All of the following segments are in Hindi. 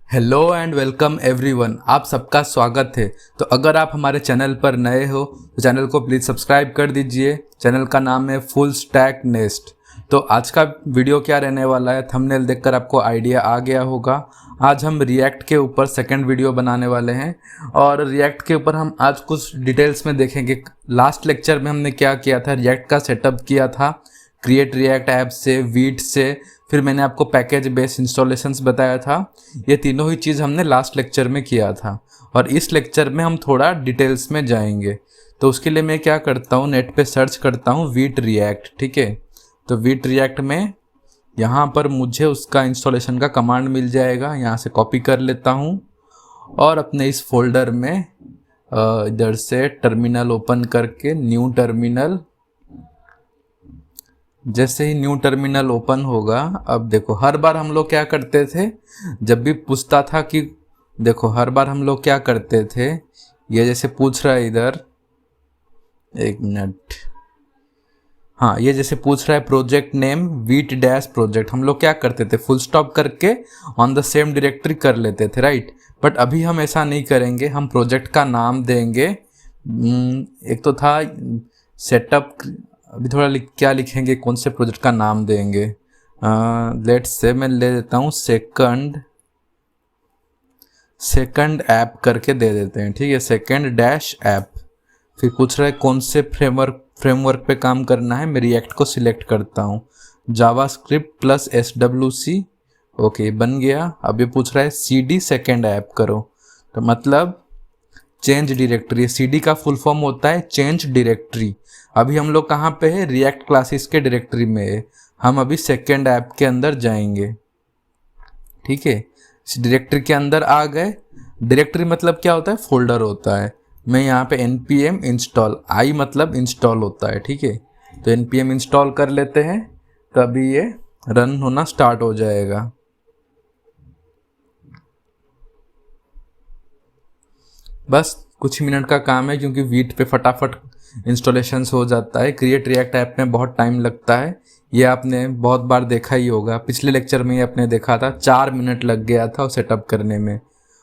हेलो एंड वेलकम एवरीवन, आप सबका स्वागत है। तो अगर आप हमारे चैनल पर नए हो तो चैनल को प्लीज़ सब्सक्राइब कर दीजिए। चैनल का नाम है फुल स्टैक नेस्ट। तो आज का वीडियो क्या रहने वाला है, थंबनेल देखकर आपको आइडिया आ गया होगा। आज हम रिएक्ट के ऊपर सेकंड वीडियो बनाने वाले हैं और रिएक्ट के ऊपर हम आज कुछ डिटेल्स में देखेंगे। लास्ट लेक्चर में हमने क्या किया था, रिएक्ट का सेटअप किया था क्रिएट रिएक्ट ऐप से, वीट से, फिर मैंने आपको पैकेज बेस्ड इंस्टॉलेशंस बताया था। ये तीनों ही चीज़ हमने लास्ट लेक्चर में किया था और इस लेक्चर में हम थोड़ा डिटेल्स में जाएंगे। तो उसके लिए मैं क्या करता हूँ, नेट पे सर्च करता हूँ वीट रिएक्ट। ठीक है, तो वीट रिएक्ट में यहाँ पर मुझे उसका इंस्टॉलेशन का कमांड मिल जाएगा। यहाँ से कॉपी कर लेता हूँ और अपने इस फोल्डर में इधर से टर्मिनल ओपन करके न्यू टर्मिनल, जैसे ही न्यू टर्मिनल ओपन होगा, अब देखो हर बार हम लोग क्या करते थे, जब भी पूछता था कि देखो हर बार हम लोग क्या करते थे, ये जैसे पूछ रहा है इधर, एक मिनट, हाँ ये जैसे पूछ रहा है project name wheat dash project, हम लोग क्या करते थे फुल स्टॉप करके ऑन द सेम डायरेक्टरी कर लेते थे, राइट। बट अभी हम ऐसा नहीं करेंगे, हम प्रोजेक्ट का नाम देंगे। एक तो था सेटअप, अभी थोड़ा क्या लिखेंगे, कौन से प्रोजेक्ट का नाम देंगे। लेट्स से मैं ले देता हूँ सेकंड ऐप करके दे देते हैं। ठीक है, सेकंड डैश ऐप। फिर पूछ रहा है कौन से फ्रेमवर्क पे काम करना है, मैं रिएक्ट को सिलेक्ट करता हूँ, जावास्क्रिप्ट प्लस SWC। ओके, बन गया। अब ये पूछ रहा है CD सेकंड ऐप करो, तो मतलब चेंज डायरेक्टरी। CD का फुल फॉर्म होता है चेंज डायरेक्टरी। अभी हम लोग कहाँ पे है, रिएक्ट क्लासेस के डायरेक्टरी में है। हम अभी सेकेंड ऐप के अंदर जाएंगे। ठीक है, इस डायरेक्टरी के अंदर आ गए। डायरेक्टरी मतलब क्या होता है, फोल्डर होता है। मैं यहाँ पे npm इंस्टॉल, आई मतलब इंस्टॉल होता है। ठीक है, तो npm इंस्टॉल कर लेते हैं, तभी ये रन होना स्टार्ट हो जाएगा। बस कुछ मिनट का काम है, क्योंकि वीट पे फटाफट इंस्टॉलेशंस हो जाता है। क्रिएट रिएक्ट ऐप में बहुत टाइम लगता है, ये आपने बहुत बार देखा ही होगा। पिछले लेक्चर में ही आपने देखा था, 4 मिनट लग गया था सेटअप करने में।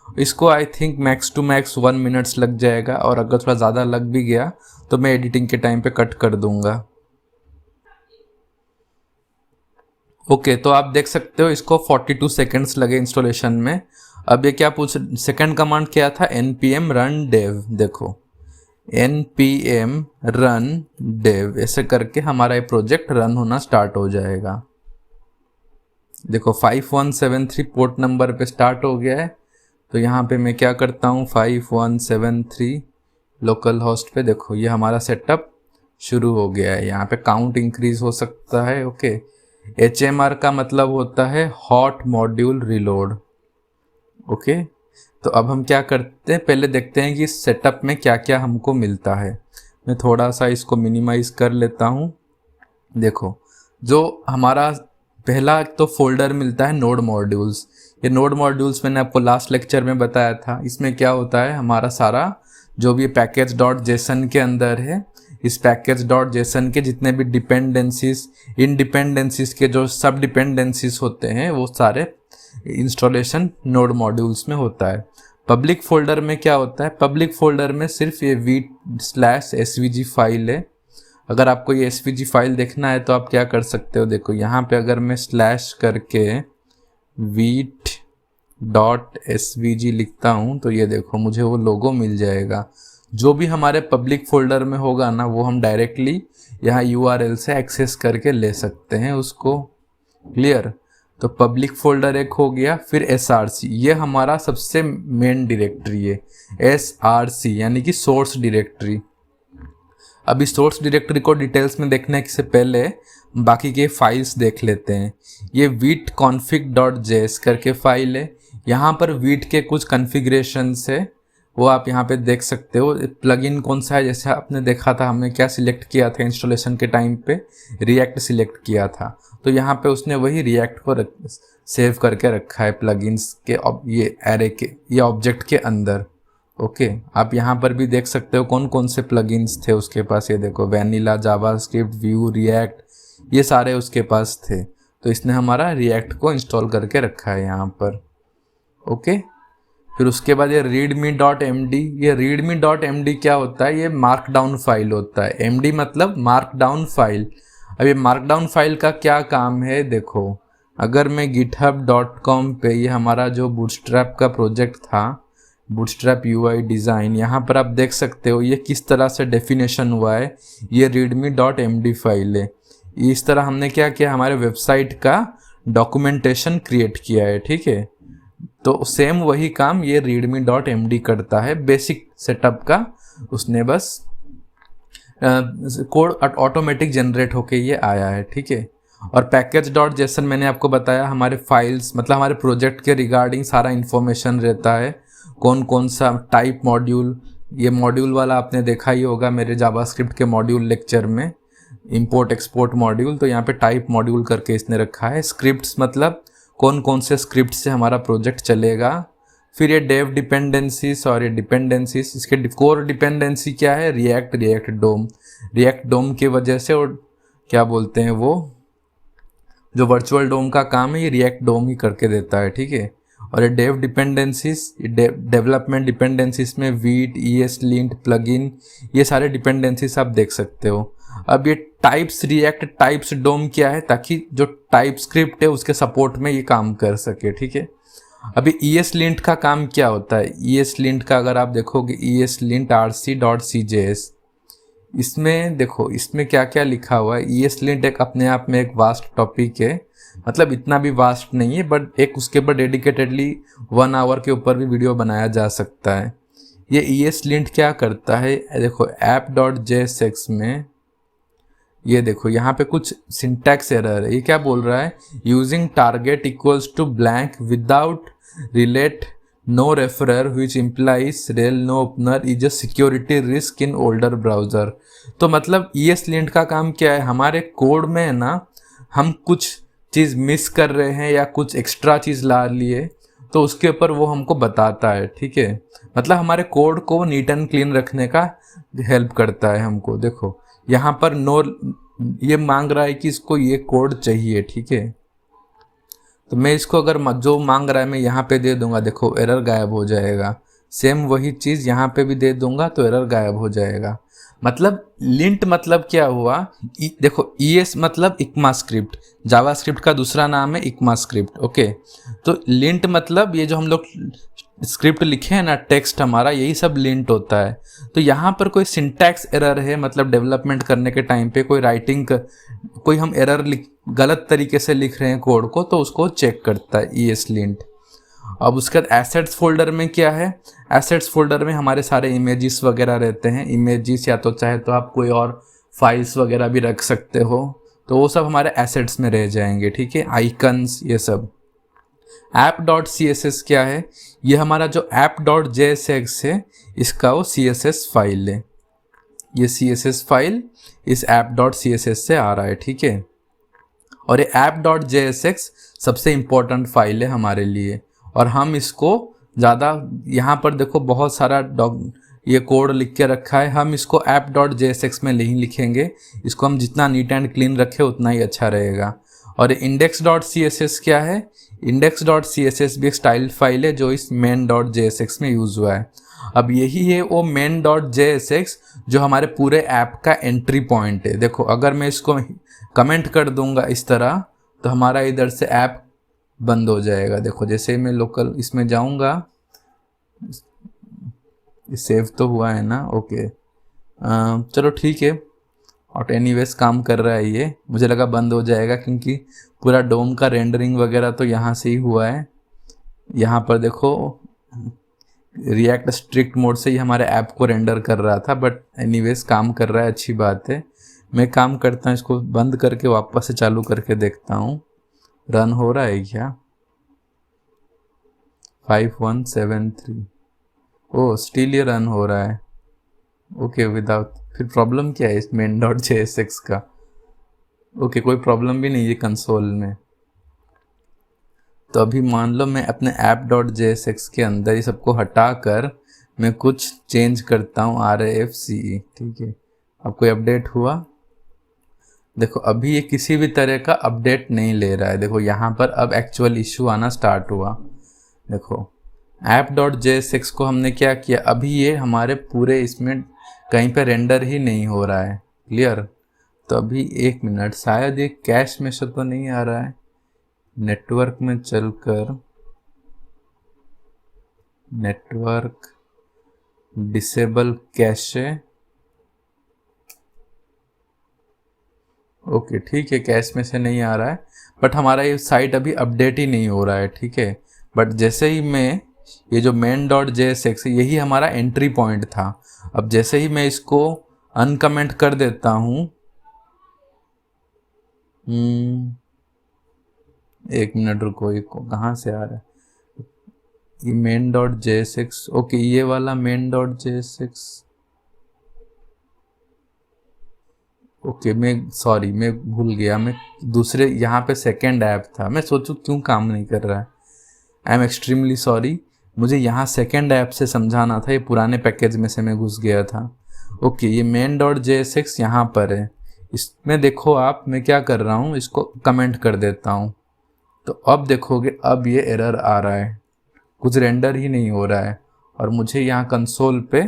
इसको I think max to max 1 minutes लग जाएगा, और अगर थोड़ा ज़्यादा लग भी गया तो मैं एडिटिंग के टाइम पे कट कर दूंगा। ओके, तो आप देख सकते हो इसको 42 सेकेंड्स लगे इंस्टॉलेशन में। अब ये क्या पूछ, सेकंड कमांड क्या था, npm run dev। देखो npm run dev ऐसे करके हमारा ये प्रोजेक्ट रन होना स्टार्ट हो जाएगा। देखो 5173 पोर्ट नंबर पे स्टार्ट हो गया है। तो यहाँ पे मैं क्या करता हूँ, 5173 लोकल होस्ट पे, देखो ये हमारा सेटअप शुरू हो गया है। यहाँ पे काउंट इंक्रीज हो सकता है। ओके, HMR का मतलब होता है हॉट मॉड्यूल रिलोड। ओके, तो अब हम क्या करते हैं, पहले देखते हैं कि सेटअप में क्या क्या हमको मिलता है। मैं थोड़ा सा इसको मिनिमाइज कर लेता हूँ। देखो, जो हमारा पहला तो फोल्डर मिलता है नोड मॉड्यूल्स। ये नोड मॉड्यूल्स मैंने आपको लास्ट लेक्चर में बताया था। इसमें क्या होता है, हमारा सारा जो भी पैकेज डॉट जेसन के अंदर है, इस पैकेज डॉट जेसन के जितने भी डिपेंडेंसीज, इंडिपेंडेंसीज के जो सब डिपेंडेंसीज होते हैं, वो सारे इंस्टॉलेशन नोड मॉड्यूल्स में होता है। पब्लिक फोल्डर में क्या होता है, पब्लिक फोल्डर में सिर्फ ये /svg फाइल है। अगर आपको ये svg फाइल देखना है तो आप क्या कर सकते हो, देखो यहाँ पे अगर मैं स्लैश करके वीट.svg लिखता हूँ तो ये देखो मुझे वो लोगो मिल जाएगा। जो भी हमारे पब्लिक फोल्डर में होगा ना, वो हम डायरेक्टली यहाँ URL से एक्सेस करके ले सकते हैं उसको। क्लियर, तो पब्लिक फोल्डर एक हो गया। फिर SRC, ये हमारा सबसे मेन डायरेक्टरी है। SRC यानी कि सोर्स डायरेक्टरी। अभी सोर्स डायरेक्टरी को डिटेल्स में देखने से पहले बाकी के फाइल्स देख लेते हैं। ये वीट config.js करके फाइल है। यहाँ पर वीट के कुछ कॉन्फ़िगरेशंस है, वो आप यहाँ पे देख सकते हो। प्लगइन कौन सा है, जैसे आपने देखा था हमने क्या सिलेक्ट किया था इंस्टॉलेशन के टाइम पे, रिएक्ट सिलेक्ट किया था। तो यहाँ पे उसने वही रिएक्ट को सेव करके रखा है प्लगइन्स के ये एरे के, ये ऑब्जेक्ट के अंदर। ओके, आप यहाँ पर भी देख सकते हो कौन कौन से प्लगइन्स थे उसके पास। ये देखो वैनिला, जावास्क्रिप्ट, व्यू, रिएक्ट, ये सारे उसके पास थे। तो इसने हमारा रिएक्ट को इंस्टॉल करके रखा है यहाँ पर। ओके। फिर उसके बाद ये readme.md, ये readme.md क्या होता है, ये मार्कडाउन फाइल होता है। md मतलब मार्कडाउन फाइल। अब ये मार्कडाउन फाइल का क्या काम है, देखो अगर मैं github.com पे, ये हमारा जो बूटस्ट्रैप का प्रोजेक्ट था, बूटस्ट्रैप UI डिज़ाइन, यहाँ पर आप देख सकते हो ये किस तरह से डेफिनेशन हुआ है। ये readme.md फाइल है। इस तरह हमने क्या किया, हमारे वेबसाइट का डॉक्यूमेंटेशन क्रिएट किया है, ठीक है। तो सेम वही काम ये readme.md करता है, बेसिक सेटअप का। उसने बस कोड ऑटोमेटिक जनरेट होके ये आया है, ठीक है। और package.json मैंने आपको बताया, हमारे फाइल्स मतलब हमारे प्रोजेक्ट के रिगार्डिंग सारा इन्फॉर्मेशन रहता है, कौन कौन सा टाइप मॉड्यूल, ये मॉड्यूल वाला आपने देखा ही होगा मेरे जावास्क्रिप्ट के मॉड्यूल लेक्चर में, इंपोर्ट एक्सपोर्ट मॉड्यूल। तो यहाँ पे टाइप मॉड्यूल करके इसने रखा है। स्क्रिप्ट्स मतलब कौन कौन से स्क्रिप्ट से हमारा प्रोजेक्ट चलेगा। फिर ये डेव डिपेंडेंसीज और ये डिपेंडेंसीज, इसके कोर डिपेंडेंसी क्या है, रिएक्ट डोम। रिएक्ट डोम की वजह से, और क्या बोलते हैं वो जो वर्चुअल डोम का काम है, ये रिएक्ट डोम ही करके देता है, ठीक है। और ये डेव डिपेंडेंसीज, डेवलपमेंट डिपेंडेंसीज में वीट, ESLint, प्लगइन, ये सारे डिपेंडेंसीज आप देख सकते हो। अब ये टाइप्स, रिएक्ट टाइप्स डोम क्या है, ताकि जो टाइप स्क्रिप्ट है उसके सपोर्ट में ये काम कर सके, ठीक है। अभी ESLint का काम क्या होता है, ESLint का अगर आप देखोगे, ESLint rc.cjs, इसमें देखो इसमें क्या क्या लिखा हुआ है। ESLint एक अपने आप में एक वास्ट टॉपिक है, मतलब इतना भी वास्ट नहीं है, बट एक उसके ऊपर डेडिकेटेडली 1 आवर के ऊपर भी वीडियो बनाया जा सकता है। ये ESLint क्या करता है, देखो app.jsx में ये देखो यहाँ पे कुछ सिंटैक्स एरर है। ये क्या बोल रहा है, using target equals to blank without relate no referrer which implies rel no opener is a security risk in older browser. तो मतलब ESLint का काम क्या है, हमारे कोड में है ना, हम कुछ चीज़ मिस कर रहे हैं या कुछ एक्स्ट्रा चीज़ ला लिए, तो उसके ऊपर वो हमको बताता है, ठीक है। मतलब हमारे कोड को नीट एंड क्लीन रखने का हेल्प करता है हमको। देखो यहाँ पर नो, ये मांग रहा है कि इसको ये कोड चाहिए, ठीक है। तो मैं इसको अगर जो मांग रहा है मैं यहाँ पे दे दूंगा, देखो एरर गायब हो जाएगा। सेम वही चीज़ यहाँ पे भी दे दूंगा तो एरर गायब हो जाएगा। मतलब लिंट मतलब क्या हुआ, देखो ES मतलब इक्मा स्क्रिप्ट, जावास्क्रिप्ट का दूसरा नाम है इक्मा स्क्रिप्ट, ओके। तो लिंट मतलब ये जो हम लोग स्क्रिप्ट लिखे हैं ना, टेक्स्ट हमारा, यही सब लिंट होता है। तो यहाँ पर कोई सिंटैक्स एरर है, मतलब डेवलपमेंट करने के टाइम पे कोई राइटिंग कोई हम एरर गलत तरीके से लिख रहे हैं कोड को, तो उसको चेक करता है ESLint। अब उसके बाद एसेट्स फोल्डर में क्या है, एसेट्स फोल्डर में हमारे सारे इमेजेस वगैरह रहते हैं। इमेजेस या तो चाहे तो आप कोई और फाइल्स वगैरह भी रख सकते हो, तो वो सब हमारे एसेट्स में रह जाएंगे, ठीक है। आइकन्स ये सब। app.css क्या है, ये हमारा जो app.jsx है, इसका वो CSS फाइल है। ये CSS फाइल इस app.css से आ रहा है, ठीक है। और ये app.jsx सबसे इम्पोर्टेंट फाइल है हमारे लिए, और हम इसको ज़्यादा, यहाँ पर देखो बहुत सारा ये कोड लिख के रखा है, हम इसको app.jsx में नहीं लिखेंगे, इसको हम जितना नीट एंड क्लीन रखें उतना ही अच्छा रहेगा। और index.css क्या है, index.css भी एक स्टाइल फाइल है जो इस main.jsx में यूज़ हुआ है। अब यही है वो main.jsx जो हमारे पूरे ऐप का एंट्री पॉइंट है। देखो अगर मैं इसको कमेंट कर दूंगा इस तरह, तो हमारा इधर से ऐप बंद हो जाएगा। देखो जैसे मैं लोकल इसमें जाऊंगा, सेव तो हुआ है ना, ओके। चलो ठीक है। और एनीवेज काम कर रहा है ये, मुझे लगा बंद हो जाएगा क्योंकि पूरा डोम का रेंडरिंग वगैरह तो यहाँ से ही हुआ है। यहाँ पर देखो रिएक्ट स्ट्रिक्ट मोड से ही हमारे ऐप को रेंडर कर रहा था, बट एनीवेज काम कर रहा है, अच्छी बात है। मैं काम करता हूँ, इसको बंद करके वापस से चालू करके देखता हूँ रन हो रहा है क्या। 5173, ओह स्टिल ये रन हो रहा है, ओके विदाउट। फिर प्रॉब्लम क्या है इस main.jsx का, ओके कोई प्रॉब्लम भी नहीं है कंसोल में। तो अभी मान लो मैं अपने app.jsx के अंदर ये सबको हटा कर मैं कुछ चेंज करता हूँ RAFCE, ठीक है। अब कोई अपडेट हुआ, देखो अभी ये किसी भी तरह का अपडेट नहीं ले रहा है। देखो यहाँ पर अब एक्चुअल इशू आना स्टार्ट हुआ, देखो ऐप डॉट JSX को हमने क्या किया, अभी ये हमारे पूरे इसमें कहीं पे रेंडर ही नहीं हो रहा है। क्लियर। तो अभी 1 मिनट, शायद ये कैश में से तो नहीं आ रहा है। नेटवर्क में चलकर नेटवर्क डिसेबल कैशे, ओके ठीक है, कैश में से नहीं आ रहा है, बट हमारा ये साइट अभी अपडेट ही नहीं हो रहा है। ठीक है, बट जैसे ही मैं ये जो मेन डॉट JSX यही हमारा एंट्री पॉइंट था, अब जैसे ही मैं इसको अनकमेंट कर देता हूँ, 1 मिनट रुको, ये कहाँ से आ रहा है ये मेन डॉट JSX, ओके ये वाला मेन डॉट JSX, ओके मैं सॉरी, मैं भूल गया, मैं दूसरे यहाँ पे सेकेंड ऐप था, मैं सोचूं क्यों काम नहीं कर रहा है। आई एम एक्सट्रीमली सॉरी, मुझे यहाँ सेकेंड ऐप से समझाना था, ये पुराने पैकेज में से मैं घुस गया था। ओके ये मेन डॉट JSX यहाँ पर है, इसमें देखो आप मैं क्या कर रहा हूँ, इसको कमेंट कर देता हूँ, तो अब देखोगे अब ये एरर आ रहा है, कुछ रेंडर ही नहीं हो रहा है, और मुझे यहाँ कंसोल पे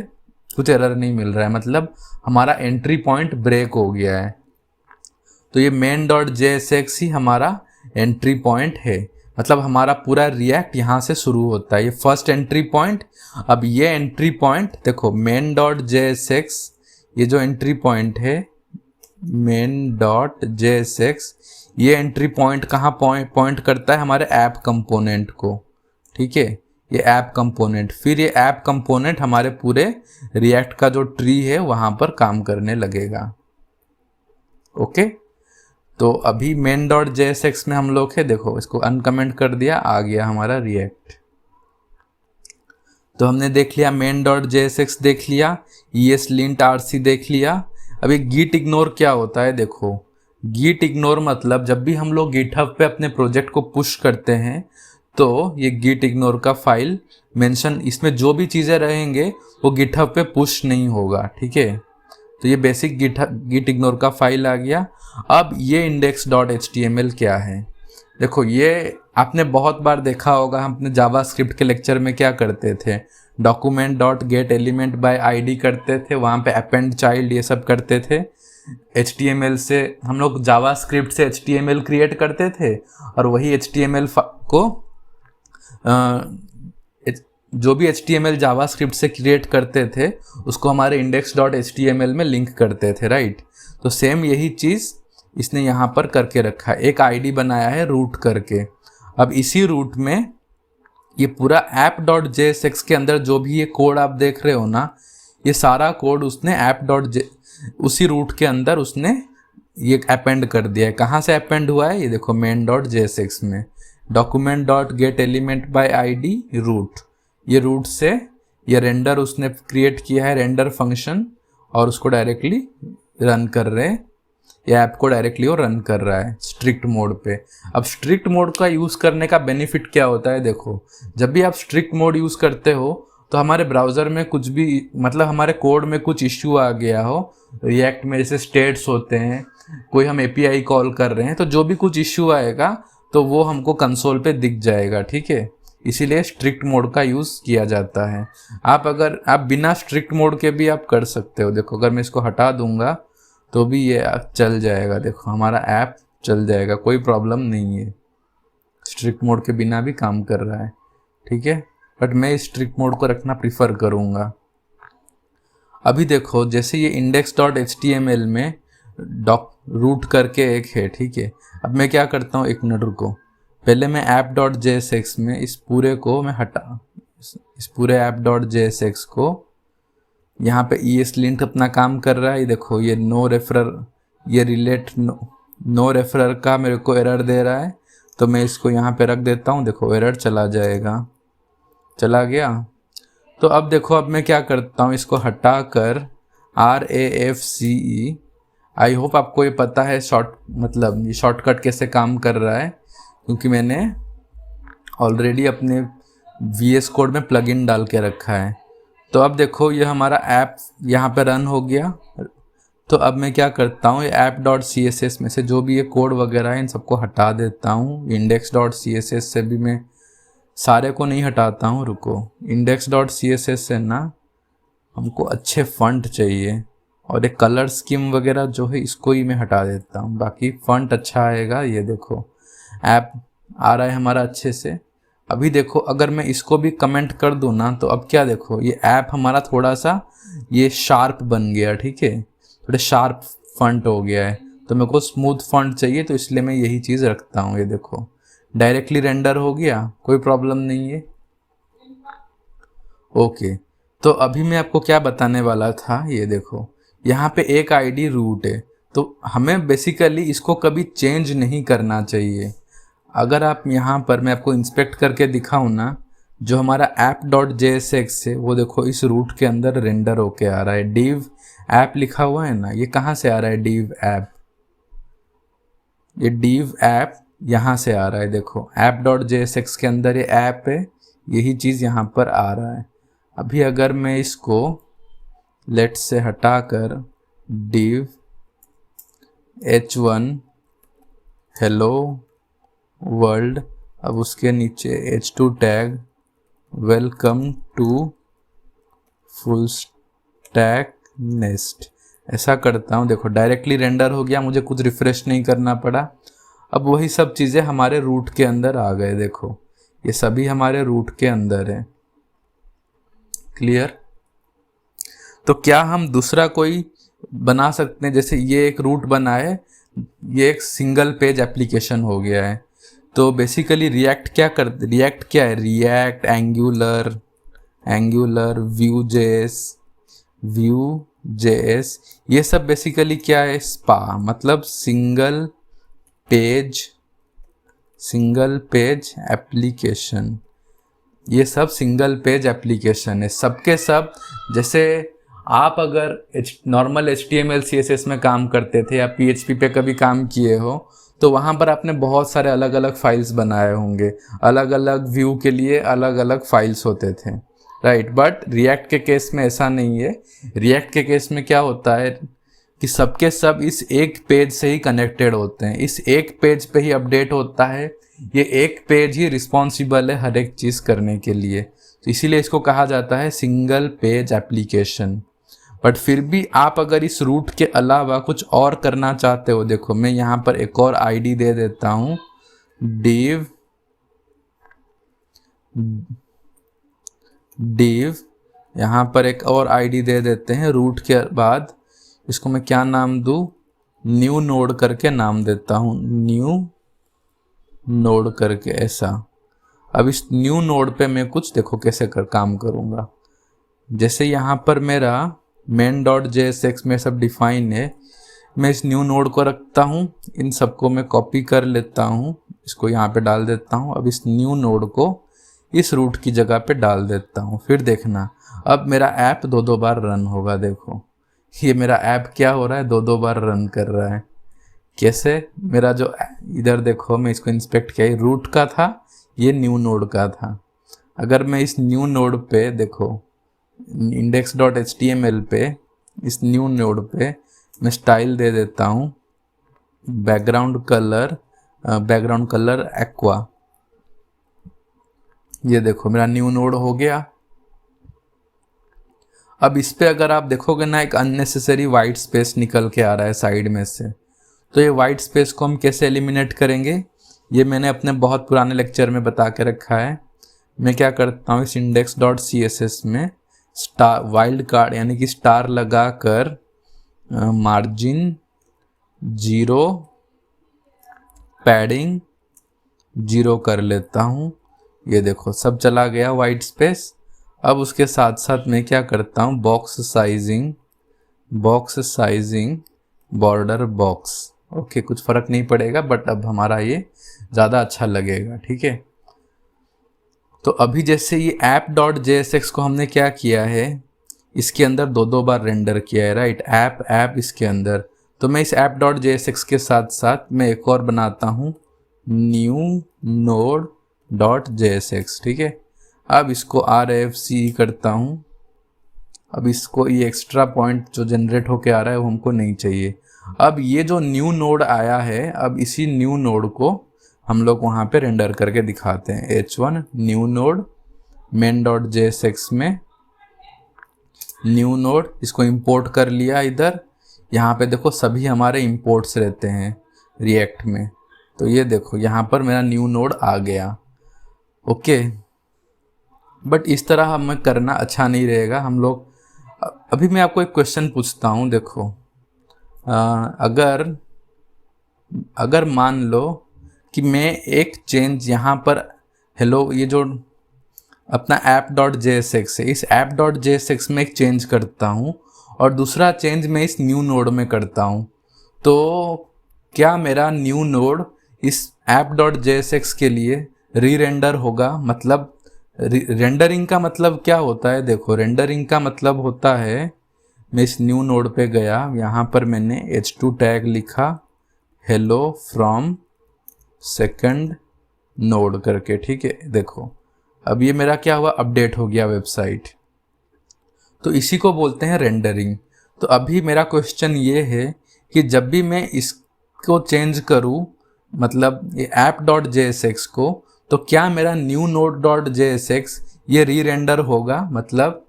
कुछ एरर नहीं मिल रहा है, मतलब हमारा एंट्री पॉइंट ब्रेक हो गया है। तो ये मेन डॉट JSX ही हमारा एंट्री पॉइंट है, मतलब हमारा पूरा रिएक्ट यहाँ से शुरू होता है, ये फर्स्ट एंट्री पॉइंट। अब ये एंट्री पॉइंट देखो मेन डॉट JSX, ये जो एंट्री पॉइंट है मेन डॉट JSX, ये एंट्री पॉइंट कहाँ पॉइंट करता है, हमारे ऐप कंपोनेंट को। ठीक है, ये ऐप कंपोनेंट, फिर ये ऐप कंपोनेंट हमारे पूरे रिएक्ट का जो ट्री है वहाँ पर काम करने लगेगा। ओके, तो अभी मेन डॉट JSX में हम लोग है, देखो इसको अनकमेंट कर दिया, आ गया हमारा रिएक्ट। तो हमने देख लिया मेन डॉट JSX देख लिया, ESLint RC देख लिया। अभी git ignore क्या होता है, देखो git ignore मतलब जब भी हम लोग गिटहब पे अपने प्रोजेक्ट को पुश करते हैं तो ये git ignore का फाइल मेंशन, इसमें जो भी चीज़ें रहेंगे वो गिटहब पे पुश नहीं होगा। ठीक है, तो ये बेसिक git ignore का फाइल आ गया। अब ये index.html क्या है, देखो ये आपने बहुत बार देखा होगा, हम अपने जावास्क्रिप्ट के लेक्चर में क्या करते थे, document dot gate element by ID करते थे, वहाँ पे अपेंड चाइल्ड ये सब करते थे। HTML से हम लोग जावास्क्रिप्ट से HTML क्रिएट करते थे, और वही HTML को जो भी HTML जावास्क्रिप्ट से क्रिएट करते थे उसको हमारे index.html में लिंक करते थे, राइट। तो सेम यही चीज़ इसने यहाँ पर करके रखा है, एक ID बनाया है रूट करके। अब इसी रूट में ये पूरा app.jsx के अंदर जो भी ये कोड आप देख रहे हो ना, ये सारा कोड उसने उसी रूट के अंदर उसने ये अपेंड कर दिया है। कहाँ से अपेंड हुआ है, ये देखो main.jsx में document.getElementById रूट, ये रूट से ये रेंडर उसने क्रिएट किया है, रेंडर फंक्शन, और उसको डायरेक्टली रन कर रहे हैं, ये ऐप को डायरेक्टली वो रन कर रहा है स्ट्रिक्ट मोड पे। अब स्ट्रिक्ट मोड का यूज़ करने का बेनिफिट क्या होता है, देखो जब भी आप स्ट्रिक्ट मोड यूज़ करते हो तो हमारे ब्राउज़र में कुछ भी, मतलब हमारे कोड में कुछ इश्यू आ गया हो, रिएक्ट में जैसे स्टेट्स होते हैं, कोई हम API कॉल कर रहे हैं, तो जो भी कुछ इश्यू आएगा तो वो हमको कंसोल पे दिख जाएगा। ठीक है, इसीलिए स्ट्रिक्ट मोड का यूज़ किया जाता है। आप बिना स्ट्रिक्ट मोड के भी आप कर सकते हो। देखो अगर मैं इसको हटा दूंगा तो भी ये चल जाएगा, देखो हमारा ऐप चल जाएगा, कोई प्रॉब्लम नहीं है, स्ट्रिक्ट मोड के बिना भी काम कर रहा है। ठीक है, बट मैं स्ट्रिक्ट मोड को रखना प्रीफर करूँगा। अभी देखो जैसे ये index.html में रूट करके एक है, ठीक है। अब मैं क्या करता हूँ, 1 मिनट रुको, पहले मैं app.jsx में इस पूरे को मैं इस पूरे app.jsx को, यहाँ पे ESLint अपना काम कर रहा है, ये देखो ये नो रेफरर का मेरे को एरर दे रहा है, तो मैं इसको यहाँ पे रख देता हूँ, देखो एरर चला जाएगा, चला गया। तो अब देखो अब मैं क्या करता हूँ, इसको हटा कर RAFCE, आई होप आपको ये पता है मतलब ये शॉर्टकट कैसे काम कर रहा है, क्योंकि मैंने ऑलरेडी अपने VS कोड में प्लगइन डाल के रखा है। तो अब देखो ये हमारा ऐप यहाँ पे रन हो गया। तो अब मैं क्या करता हूँ, ये app.css में से जो भी ये कोड वगैरह है इन सबको हटा देता हूँ, index.css से भी मैं सारे को नहीं हटाता हूँ, रुको। Index dot C S S से ना हमको अच्छे फंट चाहिए, और एक कलर स्कीम वगैरह जो है इसको ही मैं हटा देता हूँ, बाकी फंट अच्छा आएगा। ये देखो ऐप आ रहा है हमारा अच्छे से। अभी देखो अगर मैं इसको भी कमेंट कर दूँ ना, तो अब क्या देखो, ये ऐप हमारा थोड़ा सा ये शार्प बन गया, ठीक है, थोड़ा शार्प फंट हो गया है। तो मेरे को स्मूथ फंट चाहिए, तो इसलिए मैं यही चीज़ रखता हूँ। ये देखो डायरेक्टली रेंडर हो गया, कोई प्रॉब्लम नहीं है। ओके, तो अभी मैं आपको क्या बताने वाला था, ये देखो यहाँ पे एक आईडी रूट है, तो हमें बेसिकली इसको कभी चेंज नहीं करना चाहिए। अगर आप यहाँ पर मैं आपको इंस्पेक्ट करके दिखाऊँ ना, जो हमारा ऐप डॉट JSX है वो देखो इस रूट के अंदर रेंडर होके आ रहा है। डिव ऐप लिखा हुआ है ना, ये कहाँ से आ रहा है, डिव ऐप, ये डिव ऐप यहाँ से आ रहा है। देखो ऐप डॉट JSX के अंदर ये ऐप है, यही चीज़ यहाँ पर आ रहा है। अभी अगर मैं इसको लेट से हटाकर div h1 हेलो वर्ल्ड, अब उसके नीचे h2 tag welcome to full stack nest, ऐसा करता हूँ। देखो डायरेक्टली रेंडर हो गया, मुझे कुछ रिफ्रेश नहीं करना पड़ा। अब वही सब चीज़ें हमारे रूट के अंदर आ गए। देखो ये सभी हमारे रूट के अंदर है। क्लियर? तो क्या हम दूसरा कोई बना सकते हैं? जैसे ये एक रूट बना है, ये एक सिंगल पेज एप्लीकेशन हो गया है। तो बेसिकली रिएक्ट क्या है, रिएक्ट, एंगुलर, व्यू जेएस, ये सब बेसिकली क्या है, स्पा मतलब सिंगल पेज एप्लीकेशन। ये सब सिंगल पेज एप्लीकेशन है, सबके सब। जैसे आप अगर नॉर्मल HTML CSS में काम करते थे या PHP पे कभी काम किए हो, तो वहाँ पर आपने बहुत सारे अलग अलग फाइल्स बनाए होंगे, अलग अलग व्यू के लिए अलग अलग फाइल्स होते थे, राइट। बट रिएक्ट के केस में ऐसा नहीं है। रिएक्ट के केस में क्या होता है कि सबके सब इस एक पेज से ही कनेक्टेड होते हैं, इस एक पेज पे ही अपडेट होता है। ये एक पेज ही रिस्पॉन्सिबल है हर एक चीज़ करने के लिए, तो इसीलिए इसको कहा जाता है सिंगल पेज एप्लीकेशन। बट फिर भी आप अगर इस रूट के अलावा कुछ और करना चाहते हो, देखो मैं यहाँ पर एक और आईडी दे देता हूँ, div यहाँ पर एक और आईडी दे देते हैं रूट के बाद। इसको मैं क्या नाम दूँ, न्यू नोड करके नाम देता हूँ, न्यू नोड करके ऐसा। अब इस न्यू नोड पे मैं कुछ देखो कैसे काम करूँगा। जैसे यहाँ पर मेरा main.jsx में सब डिफाइन है, मैं इस न्यू नोड को रखता हूँ, इन सबको मैं कॉपी कर लेता हूँ, इसको यहाँ पे डाल देता हूँ। अब इस न्यू नोड को इस रूट की जगह पे डाल देता हूँ। फिर देखना अब मेरा ऐप दो बार रन होगा। देखो ये मेरा ऐप क्या हो रहा है, दो बार रन कर रहा है। कैसे? मेरा जो इधर देखो, मैं इसको इंस्पेक्ट किया, रूट का था, ये न्यू नोड का था। अगर मैं इस न्यू नोड पे देखो index.html पे, इस न्यू नोड पे मैं स्टाइल दे देता हूँ बैकग्राउंड कलर एक्वा। ये देखो मेरा न्यू नोड हो गया। अब इस पे अगर आप देखोगे ना, एक अननेसेसरी वाइट स्पेस निकल के आ रहा है साइड में से। तो ये वाइट स्पेस को हम कैसे एलिमिनेट करेंगे, ये मैंने अपने बहुत पुराने लेक्चर में बता के रखा है। मैं क्या करता हूँ, इस index.css में स्टार वाइल्ड कार्ड यानी कि स्टार लगा कर मार्जिन 0 पैडिंग 0 कर लेता हूँ। ये देखो सब चला गया वाइट स्पेस। अब उसके साथ साथ मैं क्या करता हूँ, box sizing border box. Okay, कुछ फ़र्क नहीं पड़ेगा, बट अब हमारा ये ज़्यादा अच्छा लगेगा, ठीक है। तो अभी जैसे ये app.jsx को हमने क्या किया है, इसके अंदर दो बार रेंडर किया है, राइट। ऐप इसके अंदर, तो मैं इस app.jsx के साथ साथ मैं एक और बनाता हूँ, न्यू node.jsx, ठीक है। अब इसको RFC करता हूँ। अब इसको ये एक्स्ट्रा पॉइंट जो जनरेट होके आ रहा है वो हमको नहीं चाहिए। अब ये जो न्यू नोड आया है, अब इसी न्यू नोड को हम लोग वहाँ पे रेंडर करके दिखाते हैं। h1 न्यू नोड main.jsx में न्यू नोड, इसको इंपोर्ट कर लिया इधर। यहाँ पे देखो सभी हमारे इंपोर्ट्स रहते हैं रिएक्ट में, तो ये देखो यहाँ पर मेरा न्यू नोड आ गया। ओके, बट इस तरह हमें करना अच्छा नहीं रहेगा। हम लोग अभी मैं आपको एक क्वेश्चन पूछता हूँ, देखो अगर मान लो कि मैं एक चेंज यहाँ पर, हेलो ये जो अपना app.jsx है, इस app.jsx में एक चेंज करता हूँ और दूसरा चेंज मैं इस न्यू नोड में करता हूँ, तो क्या मेरा न्यू नोड इस app.jsx के लिए री रेंडर होगा? मतलब रेंडरिंग का मतलब क्या होता है? देखो रेंडरिंग का मतलब होता है, मैं इस न्यू नोड पे गया, यहाँ पर मैंने h2 टैग लिखा हेलो फ्रॉम सेकंड नोड करके, ठीक है। देखो अब ये मेरा क्या हुआ, अपडेट हो गया वेबसाइट, तो इसी को बोलते हैं रेंडरिंग। तो अभी मेरा क्वेश्चन ये है कि जब भी मैं इसको चेंज करूँ, मतलब ये app.jsx को, तो क्या मेरा न्यू node.jsx ये री रेंडर होगा? मतलब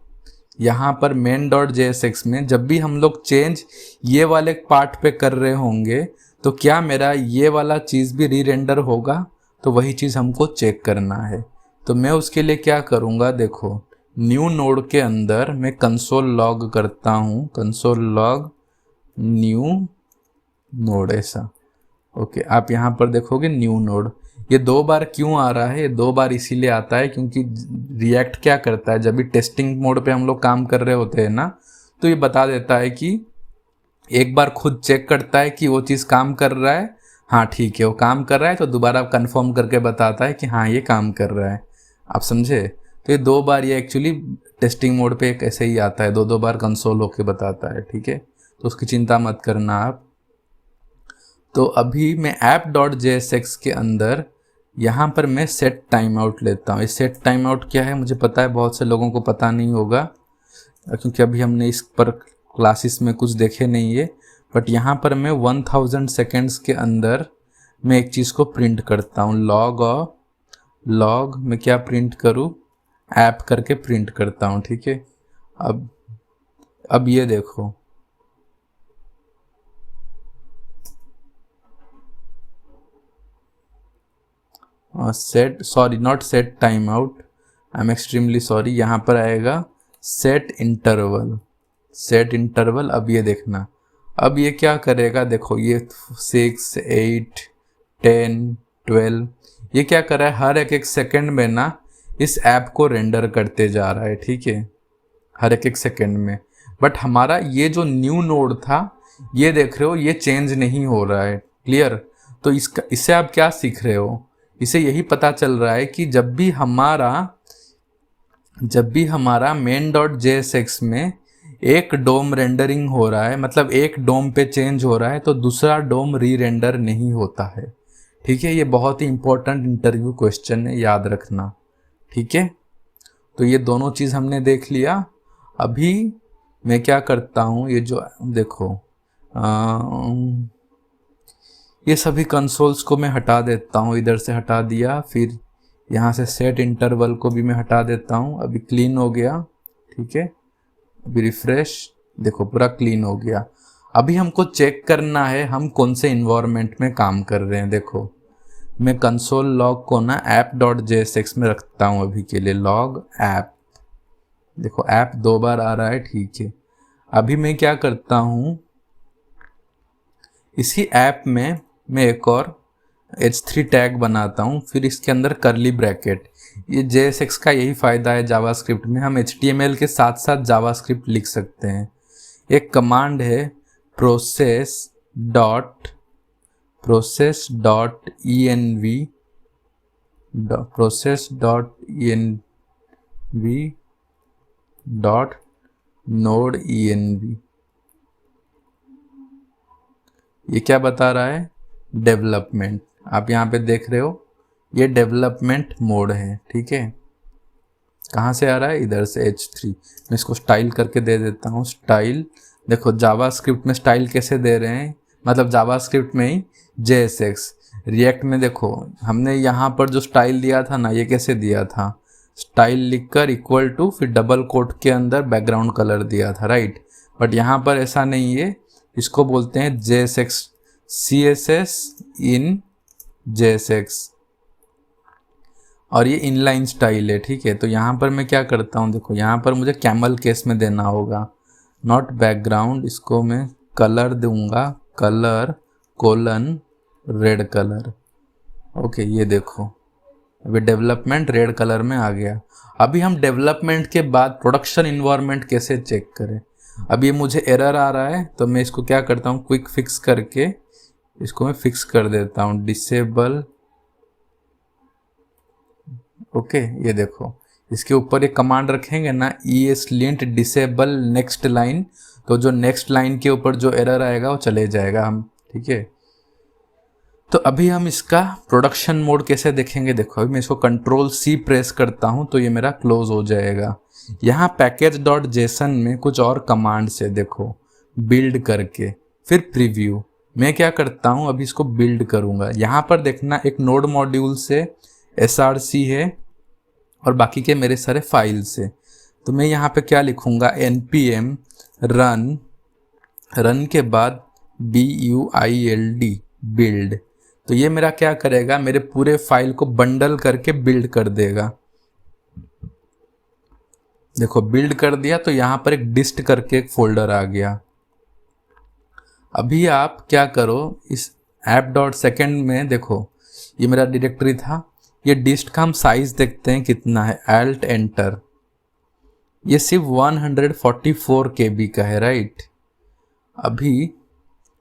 यहाँ पर main.jsx में जब भी हम लोग चेंज ये वाले पार्ट पे कर रहे होंगे, तो क्या मेरा ये वाला चीज़ भी री रेंडर होगा? तो वही चीज़ हमको चेक करना है। तो मैं उसके लिए क्या करूँगा, देखो न्यू नोड के अंदर मैं कंसोल लॉग करता हूँ, कंसोल लॉग न्यू नोड, ऐसा। ओके, आप यहाँ पर देखोगे न्यू नोड, ये 2 बार क्यों आ रहा है? ये 2 बार इसीलिए आता है क्योंकि रिएक्ट क्या करता है, जब भी टेस्टिंग मोड पे हम लोग काम कर रहे होते हैं ना, तो ये बता देता है कि एक बार खुद चेक करता है कि वो चीज़ काम कर रहा है, हाँ ठीक है वो काम कर रहा है, तो दोबारा कंफर्म करके बताता है कि हाँ ये काम कर रहा है। आप समझे? तो ये 2 बार ये एक्चुअली टेस्टिंग मोड पे एक ऐसे ही आता है, 2 बार कंसोल होके बताता है, ठीक है। तो उसकी चिंता मत करना आप। तो अभी मैं app.jsx के अंदर यहाँ पर मैं सेट टाइम आउट लेता हूँ। ये सेट टाइम आउट क्या है मुझे पता है, बहुत से लोगों को पता नहीं होगा क्योंकि अभी हमने इस पर क्लासेस में कुछ देखे नहीं है। बट यहाँ पर मैं 1000 सेकेंड्स के अंदर मैं एक चीज़ को प्रिंट करता हूँ, लॉग में क्या प्रिंट करूँ, ऐप करके प्रिंट करता हूँ, ठीक है। अब ये देखो, set, sorry not set time out, I am extremely sorry, यहाँ पर आएगा सेट इंटरवल, सेट इंटरवल। अब ये देखना, अब ये क्या करेगा, देखो ये 6, 8, 10, 12, ये क्या कर रहा है, हर एक सेकंड में ना इस ऐप को रेंडर करते जा रहा है, ठीक है, हर एक सेकंड में। बट हमारा ये जो न्यू नोड था, ये देख रहे हो ये चेंज नहीं हो रहा है, क्लियर। तो इससे आप क्या सीख रहे हो, इसे यही पता चल रहा है कि जब भी हमारा main.jsx में एक डोम रेंडरिंग हो रहा है, मतलब एक डोम पे चेंज हो रहा है, तो दूसरा डोम री रेंडर नहीं होता है, ठीक है। ये बहुत ही इंपॉर्टेंट इंटरव्यू क्वेश्चन है, याद रखना, ठीक है। तो ये दोनों चीज़ हमने देख लिया। अभी मैं क्या करता हूँ, ये जो देखो ये सभी कंसोल्स को मैं हटा देता हूँ, इधर से हटा दिया, फिर यहाँ से सेट इंटरवल को भी मैं हटा देता हूँ। अभी क्लीन हो गया, ठीक है। अभी रिफ्रेश, देखो पूरा क्लीन हो गया। अभी हमको चेक करना है हम कौन से इन्वायरमेंट में काम कर रहे हैं। देखो मैं कंसोल लॉग को ना app.jsx में रखता हूँ अभी के लिए, लॉग ऐप, देखो ऐप 2 बार आ रहा है, ठीक है। अभी मैं क्या करता हूँ, इसी ऐप में मैं एक और h3 टैग बनाता हूँ, फिर इसके अंदर करली ब्रैकेट। ये JSX का यही फ़ायदा है जावास्क्रिप्ट में, हम HTML के साथ साथ जावास्क्रिप्ट लिख सकते हैं। एक कमांड है process.env .node.env, ये क्या बता रहा है, डेवलपमेंट। आप यहाँ पे देख रहे हो ये डेवलपमेंट मोड है, ठीक है। कहाँ से आ रहा है, इधर से h3। मैं इसको स्टाइल करके दे देता हूँ, स्टाइल। देखो जावास्क्रिप्ट में स्टाइल कैसे दे रहे हैं, मतलब जावास्क्रिप्ट में ही JSX रिएक्ट में देखो हमने यहाँ पर जो स्टाइल दिया था ना, ये कैसे दिया था, स्टाइल लिखकर इक्वल टू फिर डबल कोट के अंदर बैकग्राउंड कलर दिया था, राइट। बट यहाँ पर ऐसा नहीं है, इसको बोलते हैं JSX, CSS इन JSX, और ये इनलाइन स्टाइल है, ठीक है। तो यहाँ पर मैं क्या करता हूँ, देखो यहाँ पर मुझे कैमल केस में देना होगा, नॉट बैकग्राउंड, इसको मैं कलर दूंगा, colour colon red colour, okay. ये देखो अभी डेवलपमेंट रेड कलर में आ गया। अभी हम डेवलपमेंट के बाद प्रोडक्शन इन्वायरमेंट कैसे चेक करें। अब ये मुझे एरर आ रहा है तो मैं इसको क्या करता हूँ, क्विक फिक्स करके इसको मैं फिक्स कर देता हूँ, डिसेबल, ओके। ये देखो इसके ऊपर एक कमांड रखेंगे ना, ESLint डिसेबल नेक्स्ट लाइन, तो जो नेक्स्ट लाइन के ऊपर जो एरर आएगा वो चले जाएगा हम, ठीक है। तो अभी हम इसका प्रोडक्शन मोड कैसे देखेंगे, देखो अभी मैं इसको Ctrl+C प्रेस करता हूँ तो ये मेरा क्लोज हो जाएगा। यहाँ package.json में कुछ और कमांड्स है, देखो बिल्ड करके, फिर प्रीव्यू। मैं क्या करता हूँ, अभी इसको बिल्ड करूँगा। यहाँ पर देखना एक नोड मॉड्यूल से SRC है और बाकी के मेरे सारे फाइल से। तो मैं यहाँ पे क्या लिखूँगा, npm रन के बाद build बिल्ड। तो ये मेरा क्या करेगा, मेरे पूरे फाइल को बंडल करके बिल्ड कर देगा। देखो बिल्ड कर दिया, तो यहाँ पर एक डिस्ट करके एक फोल्डर आ गया। अभी आप क्या करो, इस app.second में देखो ये मेरा डायरेक्टरी था, ये डिस्ट का हम साइज देखते हैं कितना है, Alt एंटर, ये सिर्फ 144 KB का है, राइट।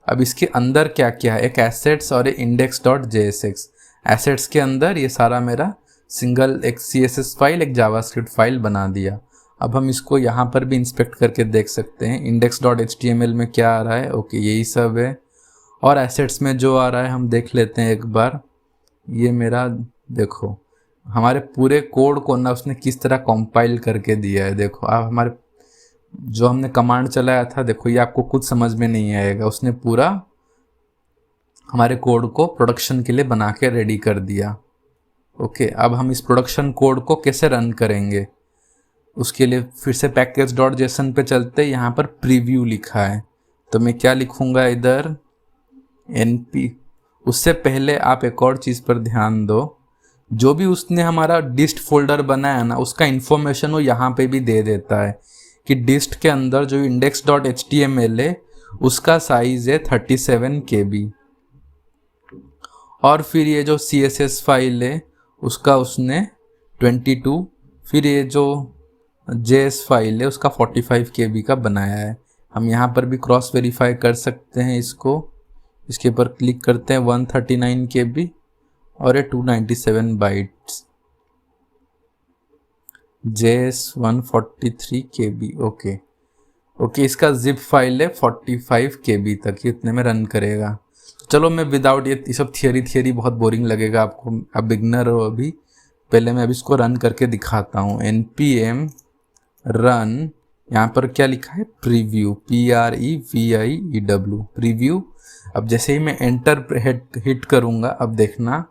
अब इसके अंदर क्या क्या है, एक एसेट्स और एक index.jsx। एसेट्स के अंदर ये सारा मेरा सिंगल एक CSS फाइल, एक जावास्क्रिप्ट फाइल बना दिया। अब हम इसको यहाँ पर भी इंस्पेक्ट करके देख सकते हैं, index.html में क्या आ रहा है, ओके यही सब है। और एसेट्स में जो आ रहा है हम देख लेते हैं एक बार। ये मेरा देखो हमारे पूरे कोड को ना उसने किस तरह कंपाइल करके दिया है। देखो आप हमारे जो हमने कमांड चलाया था, देखो ये आपको कुछ समझ में नहीं आएगा, उसने पूरा हमारे कोड को प्रोडक्शन के लिए बना के रेडी कर दिया, ओके। अब हम इस प्रोडक्शन कोड को कैसे रन करेंगे, उसके लिए फिर से package.json पे चलते, यहाँ पर प्रीव्यू लिखा है, तो मैं क्या लिखूँगा इधर np। उससे पहले आप एक और चीज़ पर ध्यान दो, जो भी उसने हमारा डिस्ट फोल्डर बनाया ना, उसका इन्फॉर्मेशन वो यहाँ पे भी दे देता है कि डिस्ट के अंदर जो index.html है उसका साइज है 37 KB, और फिर ये जो CSS फाइल है उसका उसने 22, फिर ये जो JS फाइल है उसका 45 KB का बनाया है। हम यहाँ पर भी क्रॉस वेरीफाई कर सकते हैं इसको, इसके ऊपर क्लिक करते हैं 139 KB और ये 297 बाइट्स, JS 143 KB, ओके। इसका जिप फाइल है 45 KB तक, ये इतने में रन करेगा। चलो मैं विदाउट ये सब थियरी बहुत बोरिंग लगेगा आपको, आप बिगनर हो अभी, पहले मैं अभी इसको रन करके दिखाता हूँ। npm रन, यहाँ पर क्या लिखा है, प्रीव्यू, PREVIEW, प्रीव्यू। अब जैसे ही मैं एंटर हिट करूँगा, अब देखना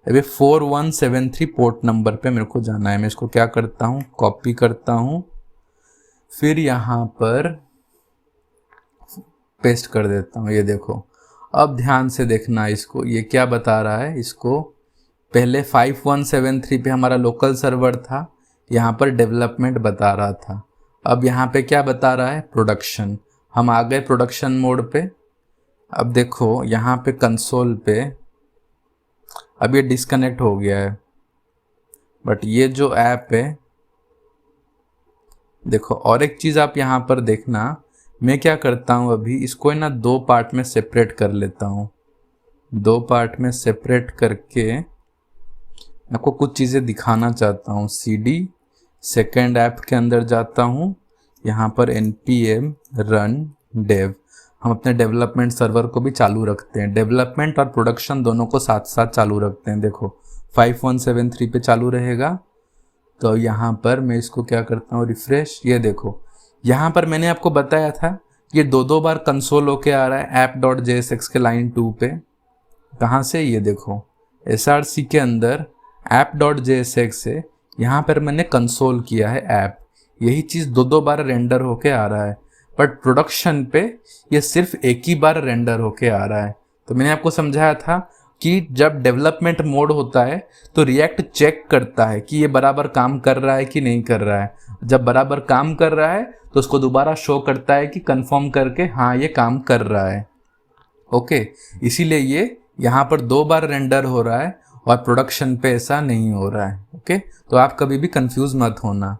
अभी 4173 पोर्ट नंबर पे मेरे को जाना है। मैं इसको क्या करता हूँ, कॉपी करता हूँ, फिर यहाँ पर पेस्ट कर देता हूँ। ये देखो अब ध्यान से देखना इसको, ये क्या बता रहा है, इसको पहले 5173 पे हमारा लोकल सर्वर था, यहाँ पर डेवलपमेंट बता रहा था। अब यहाँ पे क्या बता रहा है, प्रोडक्शन। हम आ गए प्रोडक्शन मोड पे। अब देखो यहाँ पे कंसोल पे अब ये डिस्कनेक्ट हो गया है, बट ये जो ऐप है देखो। और एक चीज़ आप यहाँ पर देखना, मैं क्या करता हूँ अभी इसको ना 2 पार्ट में सेपरेट कर लेता हूँ। 2 पार्ट में सेपरेट करके आपको कुछ चीज़ें दिखाना चाहता हूँ। CD सेकेंड ऐप के अंदर जाता हूँ, यहाँ पर npm run dev, हम अपने डेवलपमेंट सर्वर को भी चालू रखते हैं। डेवलपमेंट और प्रोडक्शन दोनों को साथ साथ चालू रखते हैं। देखो 5173 पे चालू रहेगा, तो यहाँ पर मैं इसको क्या करता हूँ, रिफ्रेश। ये देखो यहाँ पर मैंने आपको बताया था ये 2 बार कंसोल होके आ रहा है app.jsx के लाइन 2 पे। कहाँ से, ये देखो src के अंदर app.jsx से यहाँ पर मैंने कंसोल किया है ऐप, यही चीज़ दो बार रेंडर होके आ रहा है, बट प्रोडक्शन पे ये सिर्फ एक ही बार रेंडर होके आ रहा है। तो मैंने आपको समझाया था कि जब डेवलपमेंट मोड होता है तो रिएक्ट चेक करता है कि ये बराबर काम कर रहा है कि नहीं कर रहा है। जब बराबर काम कर रहा है तो उसको दोबारा शो करता है कि कंफर्म करके हाँ ये काम कर रहा है। ओके, इसीलिए ये यहाँ पर 2 बार रेंडर हो रहा है और प्रोडक्शन पे ऐसा नहीं हो रहा है। ओके, तो आप कभी भी कंफ्यूज मत होना,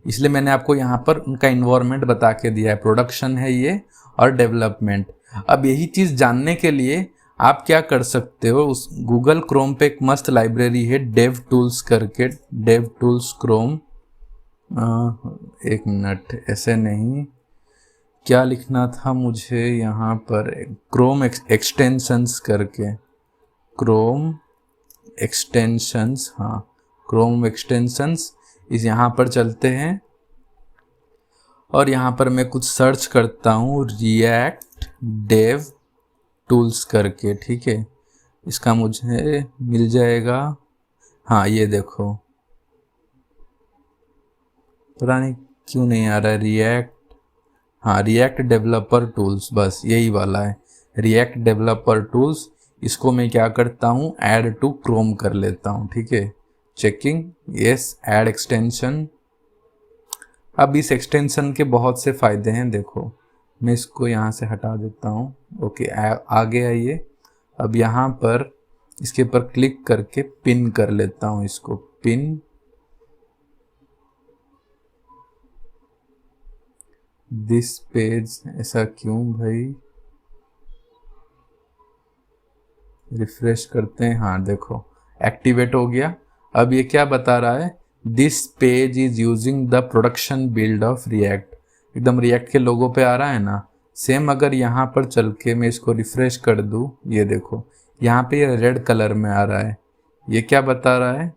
इसलिए मैंने आपको यहाँ पर उनका इन्वायरमेंट बता के दिया है, प्रोडक्शन है ये और डेवलपमेंट। अब यही चीज़ जानने के लिए आप क्या कर सकते हो, उस गूगल क्रोम पे एक मस्त लाइब्रेरी है डेव टूल्स करके, डेव टूल्स क्रोम, एक मिनट, ऐसे नहीं, क्या लिखना था मुझे यहाँ पर, क्रोम एक्सटेंशंस करके, क्रोम एक्सटेंशंस, हाँ क्रोम एक्सटेंशंस, इस यहाँ पर चलते हैं और यहाँ पर मैं कुछ सर्च करता हूँ रिएक्ट डेव टूल्स करके, ठीक है, इसका मुझे मिल जाएगा। हाँ ये देखो, पता नहीं क्यों नहीं आ रहा है रिएक्ट, हाँ रिएक्ट डेवलपर टूल्स, बस यही वाला है रिएक्ट डेवलपर टूल्स। इसको मैं क्या करता हूँ, ऐड टू क्रोम कर लेता हूँ, ठीक है, चेकिंग, यस, ऐड एक्सटेंशन। अब इस एक्सटेंशन के बहुत से फ़ायदे हैं, देखो मैं इसको यहाँ से हटा देता हूँ। ओके, आगे आइए, अब यहाँ पर इसके ऊपर क्लिक करके पिन कर लेता हूँ इसको, पिन, दिस पेज, ऐसा क्यों भाई, रिफ्रेश करते हैं, हाँ देखो एक्टिवेट हो गया। अब ये क्या बता रहा है, this page is using the production build of react, एकदम रिएक्ट के लोगो पे आ रहा है ना। सेम अगर यहाँ पर चल के मैं इसको रिफ्रेश कर दूँ, ये देखो यहाँ पे ये रेड कलर में आ रहा है, ये क्या बता रहा है,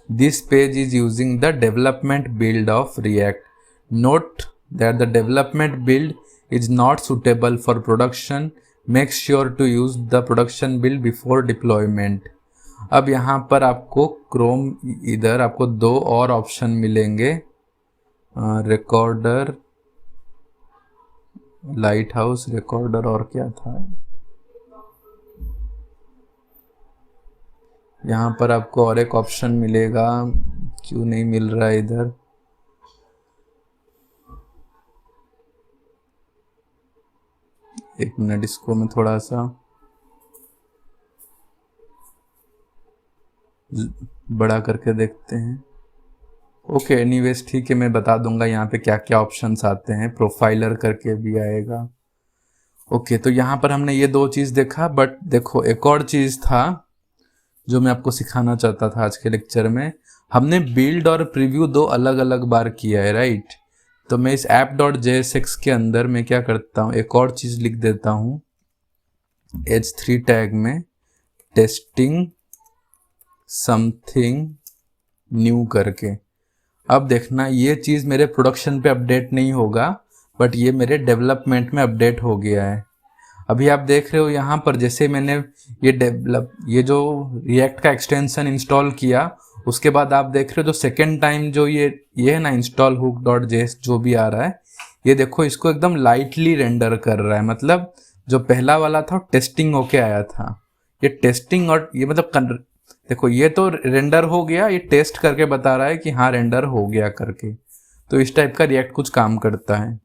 this page is using the development build of React, note that the development build is not suitable for production, make sure to use the production build before deployment. अब यहाँ पर आपको क्रोम, इधर आपको 2 और ऑप्शन मिलेंगे, रिकॉर्डर, लाइट हाउस रिकॉर्डर, और क्या था, यहाँ पर आपको और एक ऑप्शन मिलेगा, क्यों नहीं मिल रहा है इधर, एक मिनट, इसको मैं थोड़ा सा बड़ा करके देखते हैं। ओके, एनीवेज ठीक है, मैं बता दूंगा यहाँ पे क्या क्या ऑप्शंस आते हैं, प्रोफाइलर करके भी आएगा। ओके, तो यहाँ पर हमने ये 2 चीज़ देखा, बट देखो एक और चीज़ था जो मैं आपको सिखाना चाहता था आज के लेक्चर में। हमने बिल्ड और प्रीव्यू 2 अलग अलग बार किया है, राइट। तो मैं इस app.jsx के अंदर मैं क्या करता हूँ, एक और चीज़ लिख देता हूँ h3 टैग में, टेस्टिंग समथिंग न्यू करके। अब देखना ये चीज़ मेरे प्रोडक्शन पे अपडेट नहीं होगा, बट ये मेरे डेवलपमेंट में अपडेट हो गया है। अभी आप देख रहे हो यहाँ पर, जैसे मैंने ये जो रिएक्ट का एक्सटेंशन इंस्टॉल किया, उसके बाद आप देख रहे हो जो सेकेंड टाइम जो ये है ना, इंस्टॉल hook.js जो भी आ रहा है, ये देखो इसको एकदम लाइटली रेंडर कर रहा है। मतलब जो पहला वाला था टेस्टिंग होके आया था, ये टेस्टिंग, और ये मतलब देखो ये तो रेंडर हो गया, ये टेस्ट करके बता रहा है कि हाँ रेंडर हो गया करके। तो इस टाइप का रिएक्ट कुछ काम करता है।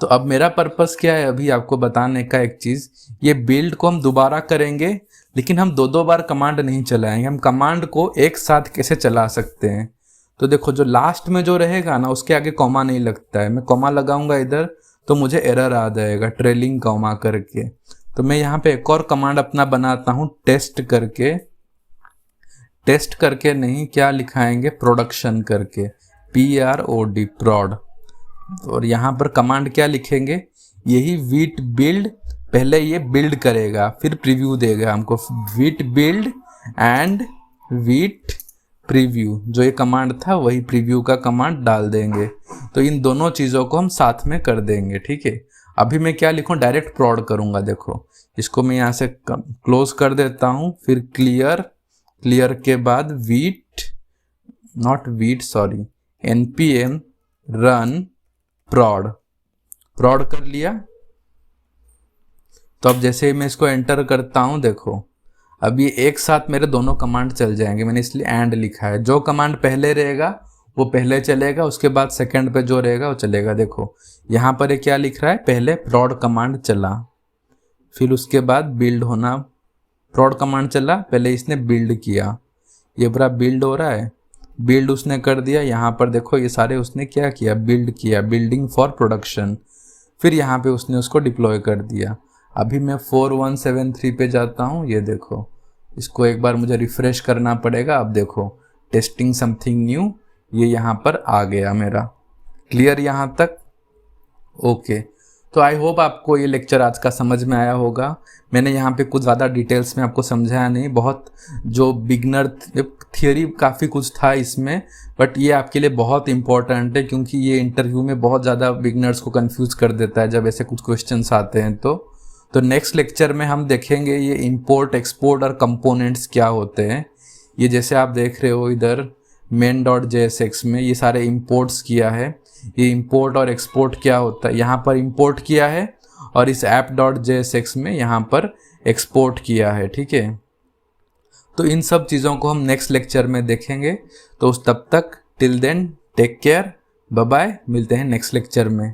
तो अब मेरा पर्पस क्या है अभी आपको बताने का, एक चीज़, ये बिल्ड को हम दोबारा करेंगे, लेकिन हम 2 बार कमांड नहीं चलाएंगे। हम कमांड को एक साथ कैसे चला सकते हैं, तो देखो जो लास्ट में जो रहेगा ना, उसके आगे कॉमा नहीं लगता है। मैं कॉमा लगाऊंगा इधर तो मुझे एरर आ जाएगा, ट्रेलिंग कॉमा करके। तो मैं यहाँ पे एक और कमांड अपना बनाता हूँ, टेस्ट करके, टेस्ट करके नहीं, क्या लिखाएंगे, प्रोडक्शन करके, PROD, prod। और यहाँ पर कमांड क्या लिखेंगे, यही वीट बिल्ड, पहले ये बिल्ड करेगा फिर प्रीव्यू देगा हमको, wheat build and wheat preview, जो ये कमांड था वही प्रीव्यू का कमांड डाल देंगे। तो इन दोनों चीज़ों को हम साथ में कर देंगे, ठीक है। अभी मैं क्या लिखूँ, डायरेक्ट prod करूँगा, देखो इसको मैं यहाँ से क्लोज कर देता हूँ। फिर क्लियर, क्लियर के बाद wheat, not wheat sorry, npm run prod, prod कर लिया। तो अब जैसे ही मैं इसको एंटर करता हूँ, देखो अब ये एक साथ मेरे दोनों कमांड चल जाएंगे। मैंने इसलिए एंड लिखा है। जो कमांड पहले रहेगा वो पहले चलेगा, उसके बाद सेकंड पे जो रहेगा वो चलेगा। देखो यहाँ पर ये क्या लिख रहा है, पहले prod कमांड चला, फिर उसके बाद बिल्ड होना, prod कमांड चला, पहले इसने बिल्ड किया, ये पूरा बिल्ड हो रहा है, बिल्ड उसने कर दिया। यहाँ पर देखो ये सारे उसने क्या किया, बिल्ड किया, बिल्डिंग फॉर प्रोडक्शन। फिर यहाँ पे उसने उसको डिप्लॉय कर दिया। अभी मैं 4173 पे जाता हूँ, ये देखो इसको एक बार मुझे रिफ्रेश करना पड़ेगा। अब देखो टेस्टिंग समथिंग न्यू, ये यहाँ पर आ गया मेरा। क्लियर यहाँ तक? ओके। तो आई होप आपको ये लेक्चर आज का समझ में आया होगा। मैंने यहाँ पे कुछ ज़्यादा डिटेल्स में आपको समझाया नहीं, बहुत जो बिगनर थियरी काफ़ी कुछ था इसमें, बट ये आपके लिए बहुत इंपॉर्टेंट है क्योंकि ये इंटरव्यू में बहुत ज़्यादा बिगनर्स को कंफ्यूज कर देता है जब ऐसे कुछ क्वेश्चंस आते हैं। तो नेक्स्ट लेक्चर में हम देखेंगे ये इंपोर्ट, एक्सपोर्ट और कंपोनेंट्स क्या होते हैं। ये जैसे आप देख रहे हो इधर main.jsx में ये सारे इंपोर्ट्स किया है। ये इंपोर्ट और एक्सपोर्ट क्या होता है, यहाँ पर इंपोर्ट किया है और इस app.jsx में यहाँ पर एक्सपोर्ट किया है। ठीक है, तो इन सब चीज़ों को हम नेक्स्ट लेक्चर में देखेंगे। तो उस तब तक till then take care, bye bye, मिलते हैं नेक्स्ट लेक्चर में।